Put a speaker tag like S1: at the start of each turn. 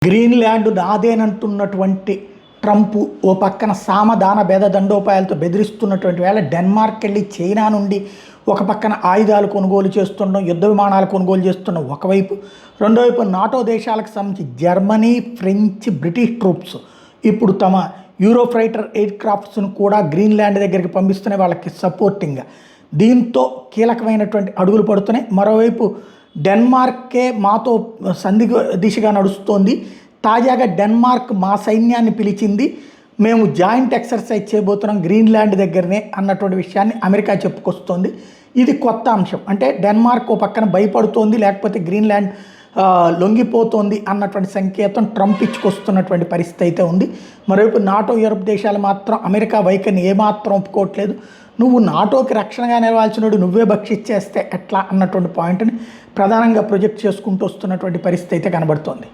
S1: Greenland నాదేనంటున్నటువంటి Trump ఓ పక్కన సామదాన భేద దండోపాయాలతో బెదిరిస్తున్నటువంటి వేళ డెన్మార్క్ వెళ్ళి చైనా నుండి ఒక పక్కన ఆయుధాలు కొనుగోలు చేస్తుండడం, యుద్ధ విమానాలు కొనుగోలు చేస్తుండడం ఒకవైపు, రెండో వైపు నాటో దేశాలకు సంబంధించి జర్మనీ, ఫ్రెంచ్, బ్రిటిష్ ట్రూప్స్ ఇప్పుడు తమ యూరోఫైటర్ ఎయిర్ క్రాఫ్ట్స్ను కూడా గ్రీన్లాండ్ దగ్గరికి పంపిస్తున్నాయి వాళ్ళకి సపోర్టింగ్గా. దీంతో కీలకమైనటువంటి అడుగులు పడుతున్నాయి. మరోవైపు డెన్మార్కే మాతో సంధి దిశగా నడుస్తోంది. తాజాగా డెన్మార్క్ మా సైన్యాన్ని పిలిచింది, మేము జాయింట్ ఎక్సర్సైజ్ చేయబోతున్నాం గ్రీన్లాండ్ దగ్గరనే అన్నటువంటి విషయాన్ని అమెరికా చెప్పుకొస్తోంది. ఇది కొత్త అంశం. అంటే డెన్మార్క్ ఓ పక్కన భయపడుతోంది, లేకపోతే గ్రీన్లాండ్ లొంగిపోతోంది అన్నటువంటి సంకేతం ట్రంప్ ఇచ్చుకొస్తున్నటువంటి పరిస్థితి అయితే ఉంది. మరోవైపు నాటో, యూరప్ దేశాలు మాత్రం అమెరికా వైఖరిని ఏమాత్రం ఒప్పుకోవట్లేదు. నువ్వు నాటోకి రక్షణగా నిలవాల్సినోడు నువ్వే భక్షించేస్తే ఎట్లా అన్నటువంటి పాయింట్ని ప్రధానంగా ప్రొజెక్ట్ చేసుకుంటూ వస్తున్నటువంటి పరిస్థితి అయితే కనబడుతోంది.